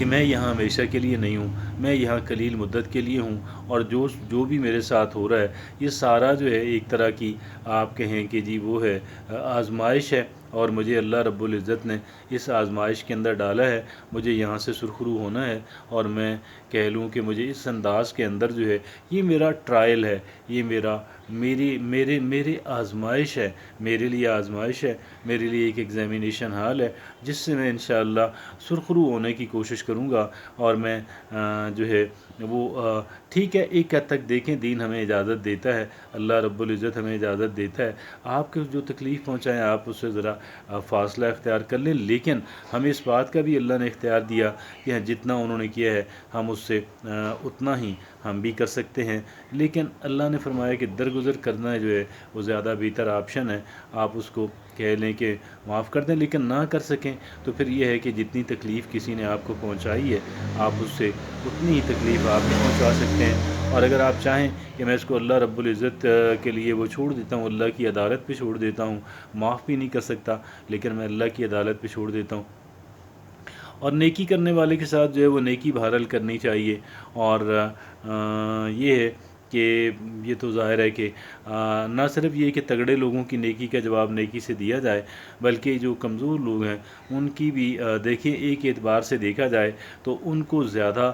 کہ میں یہاں ہمیشہ کے لیے نہیں ہوں، میں یہاں قلیل مدت کے لیے ہوں، اور جو بھی میرے ساتھ ہو رہا ہے یہ سارا جو ہے ایک طرح کی آپ کہیں کہ جی وہ ہے آزمائش ہے، اور مجھے اللہ رب العزت نے اس آزمائش کے اندر ڈالا ہے، مجھے یہاں سے سرخرو ہونا ہے، اور میں کہہ لوں کہ مجھے اس انداز کے اندر جو ہے یہ میرا ٹرائل ہے، یہ میرے آزمائش ہے، میرے لیے آزمائش ہے، میرے لیے ایک ایگزامینیشن ہال ہے، جس سے میں انشاءاللہ سرخرو ہونے کی کوشش کروں گا، اور میں جو ہے وہ ٹھیک ہے ایک حد تک دیکھیں دین ہمیں اجازت دیتا ہے، اللہ رب العزت ہمیں اجازت دیتا ہے آپ کو جو تکلیف پہنچائیں آپ اس سے ذرا فاصلہ اختیار کر لیں، لیکن ہمیں اس بات کا بھی اللہ نے اختیار دیا کہ جتنا انہوں نے کیا ہے ہم اس سے اتنا ہی ہم بھی کر سکتے ہیں، لیکن اللہ نے فرمایا کہ درگزر کرنا جو ہے وہ زیادہ بہتر آپشن ہے، آپ اس کو کہہ لیں کہ معاف کر دیں، لیکن نہ کر سکیں تو پھر یہ ہے کہ جتنی تکلیف کسی نے آپ کو پہنچائی ہے آپ اس سے اتنی ہی تکلیف آپ بھی پہنچا سکتے ہیں، اور اگر آپ چاہیں کہ میں اس کو اللہ رب العزت کے لیے وہ چھوڑ دیتا ہوں، اللہ کی عدالت پہ چھوڑ دیتا ہوں، معاف بھی نہیں کر سکتا لیکن میں اللہ کی عدالت پہ چھوڑ دیتا ہوں، اور نیکی کرنے والے کے ساتھ جو ہے وہ نیکی بہرحال کرنی چاہیے، اور یہ ہے کہ یہ تو ظاہر ہے کہ نہ صرف یہ کہ تگڑے لوگوں کی نیکی کا جواب نیکی سے دیا جائے، بلکہ جو کمزور لوگ ہیں ان کی بھی دیکھیں ایک اعتبار سے دیکھا جائے تو ان کو زیادہ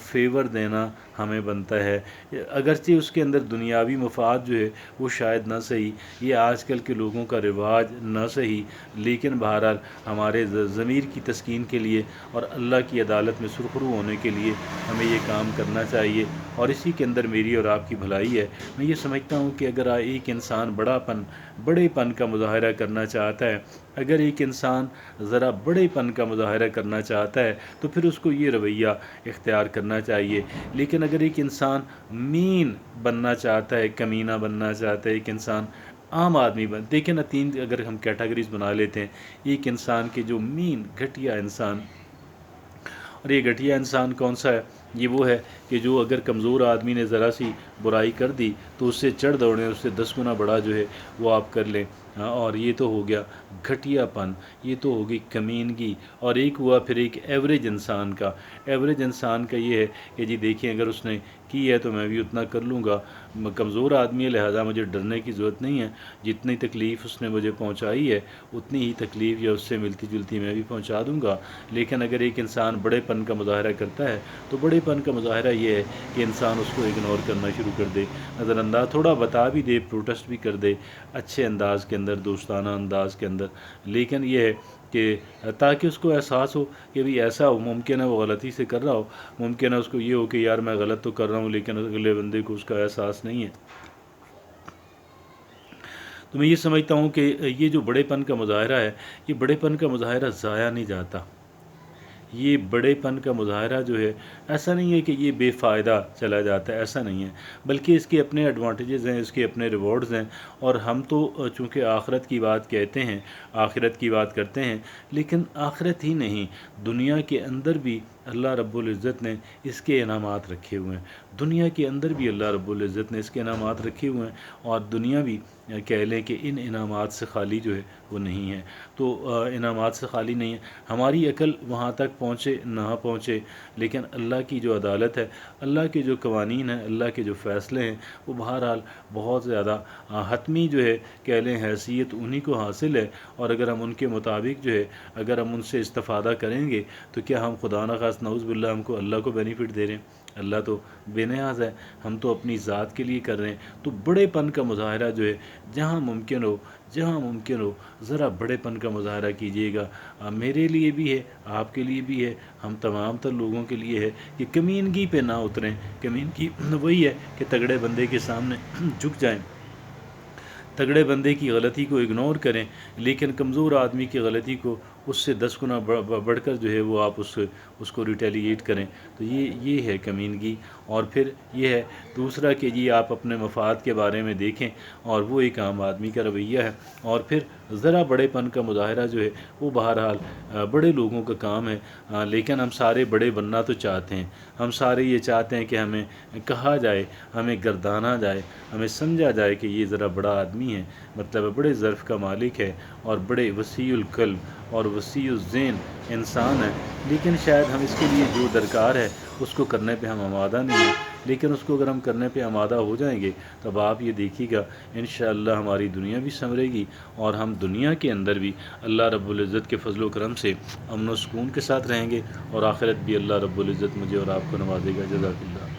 فیور دینا ہمیں بنتا ہے، اگرچہ اس کے اندر دنیاوی مفاد جو ہے وہ شاید نہ صحیح، یہ آج کل کے لوگوں کا رواج نہ صحیح، لیکن بہرحال ہمارے ضمیر کی تسکین کے لیے اور اللہ کی عدالت میں سرخرو ہونے کے لیے ہمیں یہ کام کرنا چاہیے، اور اسی کے اندر میری اور آپ کی بھلائی ہے۔ میں یہ سمجھتا ہوں کہ اگر ایک انسان بڑے پن کا مظاہرہ کرنا چاہتا ہے، اگر ایک انسان ذرا بڑے پن کا مظاہرہ کرنا چاہتا ہے تو پھر اس کو یہ رویہ اختیار کرنا چاہیے، لیکن اگر ایک انسان مین بننا چاہتا ہے، کمینہ بننا چاہتا ہے، ایک انسان عام آدمی دیکھیں نا، تین اگر ہم کیٹیگریز بنا لیتے ہیں، ایک انسان کے جو مین گھٹیا انسان، اور یہ گھٹیا انسان کون سا ہے؟ یہ وہ ہے کہ جو اگر کمزور آدمی نے ذرا سی برائی کر دی تو اس سے چڑھ دوڑیں، اس سے 10 گنا بڑا جو ہے وہ آپ کر لیں، اور یہ تو ہو گیا گھٹیا پن، یہ تو ہوگی کمینگی، اور ایک ہوا پھر ایک ایوریج انسان کا۔ ایوریج انسان کا یہ ہے کہ جی دیکھیں اگر اس نے کی ہے تو میں بھی اتنا کر لوں گا، کمزور آدمی ہے لہذا مجھے ڈرنے کی ضرورت نہیں ہے، جتنی تکلیف اس نے مجھے پہنچائی ہے اتنی ہی تکلیف یا اس سے ملتی جلتی میں بھی پہنچا دوں گا۔ لیکن اگر ایک انسان بڑے پن کا مظاہرہ کرتا ہے تو بڑے پن کا مظاہرہ یہ ہے کہ انسان اس کو اگنور کرنا شروع کر دے، نظر انداز، تھوڑا بتا بھی دے، پروٹیسٹ بھی کر دے اچھے انداز کے اندر، دوستانہ انداز کے اندر، لیکن یہ ہے کہ تاکہ اس کو احساس ہو کہ بھی ایسا ہو، ممکن ہے وہ غلطی سے کر رہا ہو، ممکن ہے اس کو یہ ہو کہ یار میں غلط تو کر رہا ہوں لیکن اگلے بندے کو اس کا احساس نہیں ہے۔ تو میں یہ سمجھتا ہوں کہ یہ جو بڑے پن کا مظاہرہ ہے، یہ بڑے پن کا مظاہرہ ضائع نہیں جاتا، یہ بڑے پن کا مظاہرہ جو ہے ایسا نہیں ہے کہ یہ بے فائدہ چلا جاتا ہے، ایسا نہیں ہے، بلکہ اس کے اپنے ایڈوانٹیجز ہیں، اس کے اپنے ریوارڈز ہیں، اور ہم تو چونکہ آخرت کی بات کہتے ہیں، آخرت کی بات کرتے ہیں، لیکن آخرت ہی نہیں، دنیا کے اندر بھی اللہ رب العزت نے اس کے انعامات رکھے ہوئے ہیں، دنیا کے اندر بھی اللہ رب العزت نے اس کے انعامات رکھے ہوئے ہیں، اور دنیا بھی کہہ لیں کہ ان انعامات سے خالی جو ہے وہ نہیں ہے، تو انعامات سے خالی نہیں ہے، ہماری عقل وہاں تک پہنچے نہ پہنچے، لیکن اللہ کی جو عدالت ہے، اللہ کے جو قوانین ہیں، اللہ کے جو فیصلے ہیں، وہ بہرحال بہت زیادہ حتمی جو ہے کہہ لیں حیثیت انہی کو حاصل ہے، اور اگر ہم ان کے مطابق جو ہے اگر ہم ان سے استفادہ کریں گے تو کیا ہم خدا نخواست نعوذ باللہ ہم کو اللہ کو بینیفٹ دے رہے ہیں؟ اللہ تو بے نیاز ہے، ہم تو اپنی ذات کے لیے کر رہے ہیں، تو بڑے پن کا مظاہرہ جو ہے جہاں ممکن ہو ذرا بڑے پن کا مظاہرہ کیجیے گا، میرے لیے بھی ہے، آپ کے لیے بھی ہے، ہم تمام تر لوگوں کے لیے ہے کہ کمینگی پہ نہ اتریں، کمینگی وہی ہے کہ تگڑے بندے کے سامنے جھک جائیں، تگڑے بندے کی غلطی کو اگنور کریں، لیکن کمزور آدمی کی غلطی کو اس سے 10 گنا بڑھ کر جو ہے وہ آپ اس کو ریٹیلیٹ کریں، تو یہ ہے کمینگی۔ اور پھر یہ ہے دوسرا کہ جی آپ اپنے مفاد کے بارے میں دیکھیں، اور وہ ایک عام آدمی کا رویہ ہے، اور پھر ذرا بڑے پن کا مظاہرہ جو ہے وہ بہرحال بڑے لوگوں کا کام ہے، لیکن ہم سارے بڑے بننا تو چاہتے ہیں، ہم سارے یہ چاہتے ہیں کہ ہمیں کہا جائے، ہمیں گردانا جائے، ہمیں سمجھا جائے کہ یہ ذرا بڑا آدمی ہے، مطلب بڑے ظرف کا مالک ہے اور بڑے وسیع القلب اور وسیع الذہن انسان ہے، لیکن شاید ہم اس کے لیے جو درکار ہے اس کو کرنے پہ ہم آمادہ نہیں ہیں، لیکن اس کو اگر ہم کرنے پہ آمادہ ہو جائیں گے تب آپ یہ دیکھیے گا انشاءاللہ ہماری دنیا بھی سنورے گی اور ہم دنیا کے اندر بھی اللہ رب العزت کے فضل و کرم سے امن و سکون کے ساتھ رہیں گے، اور آخرت بھی اللہ رب العزت مجھے اور آپ کو نوازے گا۔ جزاک اللہ۔